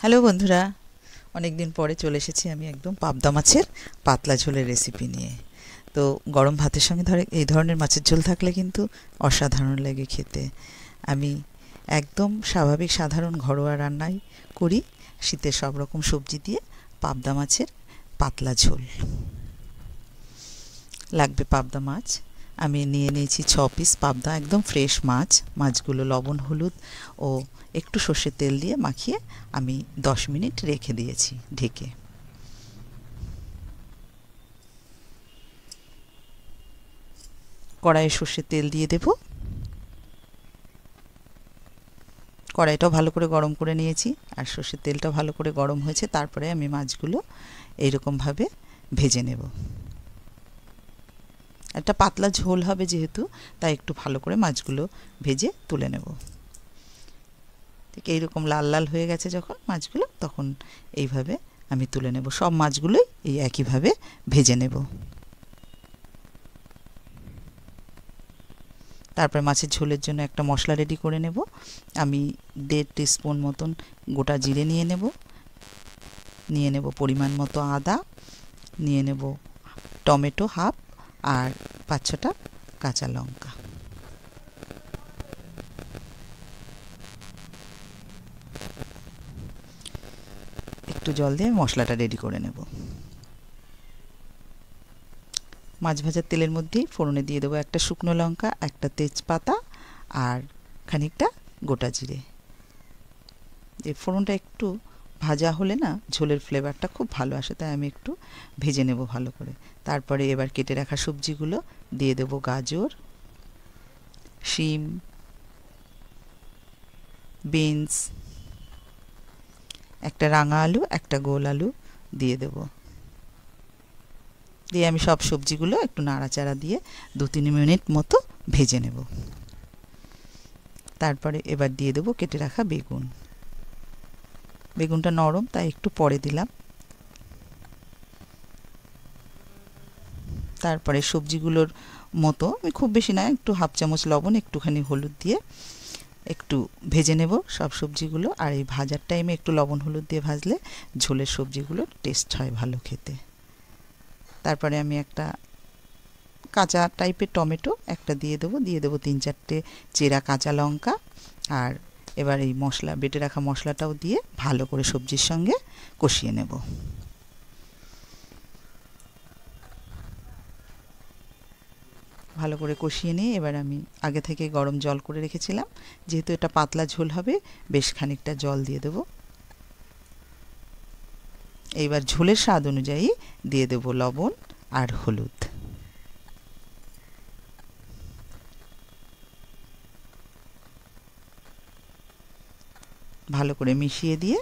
Hello বন্ধুরা, অনেক দিন পরে চলে এসেছি আমি একদম পাবদা মাছের পাতলা ঝোলের রেসিপি নিয়ে। তো গরম ভাতের সঙ্গে এই ধরনের মাছের ঝোল থাকলে কিন্তু অসাধারণ লাগে খেতে। আমি একদম স্বাভাবিক সাধারণ ঘরোয়া রান্নাই করি, শীতের সব রকম সবজি দিয়ে পাবদা মাছের পাতলা ঝোল। লাগবে পাবদা মাছ। আমি নিয়ে নিয়েছি 6 পিস পাবদা, একদম ফ্রেশ মাছ। মাছগুলো লবণ হলুদ ও একটু সর্ষের তেল দিয়ে মাখিয়ে আমি 10 মিনিট রেখে দিয়েছি ঢেকে। কড়াইয়ে সর্ষের তেল দিয়ে দেব। কড়াইটাও ভালো করে গরম করে নিয়েছি আর সর্ষের তেলটা ভালো করে গরম হয়েছে। তারপরে আমি মাছগুলো এইরকমভাবে ভেজে নেব। একটা পাতলা ঝোল হবে যেহেতু, তাই একটু ভালো করে মাছগুলো ভেজে তুলে নেব। ঠিক এইরকম লাল লাল হয়ে গেছে যখন মাছগুলো, তখন এইভাবে আমি তুলে নেব। সব মাছগুলোই এই একইভাবে ভেজে নেব। তারপর মাছের ঝোলের জন্য একটা মশলা রেডি করে নেব। আমি 1.5 টিস্পুন মতন গোটা জিরে নিয়ে নেব পরিমাণ মতো আদা, নিয়ে নেব টমেটো হাফ, আর 5-6টা কাঁচা লঙ্কা। একটু জল দিয়ে মশলাটা রেডি করে নেব। মাছ ভাজার তেলের মধ্যেই ফোড়নে দিয়ে দেবো একটা শুকনো লঙ্কা, একটা তেজপাতা আর খানিকটা গোটা জিরে। এই ফোড়নটা একটু ভাজা হলে না ঝোলের ফ্লেভারটা খুব ভালো আসে, তাই আমি একটু ভেজে নেব ভালো করে। তারপরে এবার কেটে রাখা সবজিগুলো দিয়ে দেব। গাজর, শিম, বিনস, একটা রাঙা আলু, একটা গোল আলু দিয়ে দেব। দিয়ে আমি সব সবজিগুলো একটু নাড়াচাড়া দিয়ে 2-3 মিনিট মতো ভেজে নেব। তারপরে এবার দিয়ে দেব কেটে রাখা বেগুন। বেগুনটা নরম তাই একটু পরে দিলাম। তারপরে সবজিগুলোর মতো আমি খুব বেশি না, একটু হাফ চামচ লবণ, একটুখানি হলুদ দিয়ে একটু ভেজে নেব সব সবজিগুলো। আর এই ভাজার টাইমে একটু লবণ হলুদ দিয়ে ভাজলে ঝোলের সবজিগুলোর টেস্ট হয় ভালো খেতে। তারপরে আমি একটা কাঁচা টাইপের টমেটো একটা দিয়ে দেবো 3-4টে চেরা কাঁচা লঙ্কা। আর এবার এই মশলা বেটে রাখা মশলাটাও দিয়ে ভালো করে সবজির সঙ্গে কষিয়ে নেব। ভালো করে কষিয়ে নিয়ে এবার আমি আগে থেকে গরম জল করে রেখেছিলাম, যেহেতু এটা পাতলা ঝোল হবে, বেশ খানিকটা জল দিয়ে দেব। এইবার ঝোলের স্বাদ অনুযায়ী দিয়ে দেব লবণ আর হলুদ। ভালো করে মিশিয়ে দিয়ে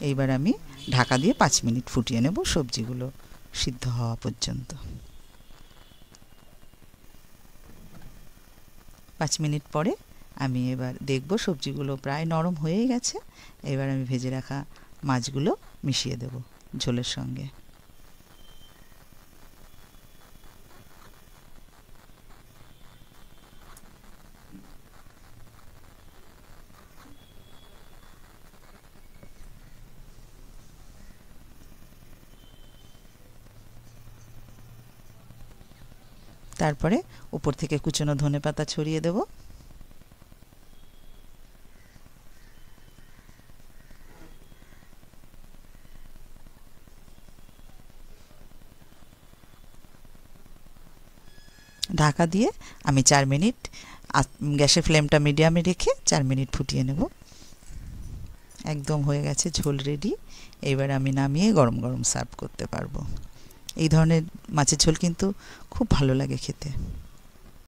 এইবার আমি ঢাকা দিয়ে 5 মিনিট ফুটিয়ে নেব সবজিগুলো সিদ্ধ হওয়া পর্যন্ত। 5 মিনিট পরে আমি এবার দেখব সবজিগুলো প্রায় নরম হয়েই গেছে। এবার আমি ভেজে রাখা মাছগুলো মিশিয়ে দেব ঝোলের সঙ্গে। তারপরে উপর থেকে কুচনো ধনেপাতা ছড়িয়ে দেব। ঢাকা দিয়ে আমি 4 মিনিট গ্যাসের ফ্লেমটা মিডিয়ামে রেখে 4 মিনিট ফুটিয়ে নেব। একদম হয়ে গেছে ঝোল রেডি। এবার আমি নামিয়ে গরম গরম সার্ভ করতে পারবো। এই ধরনের মাছের ঝোল কিন্তু খুব ভালো লাগে খেতে।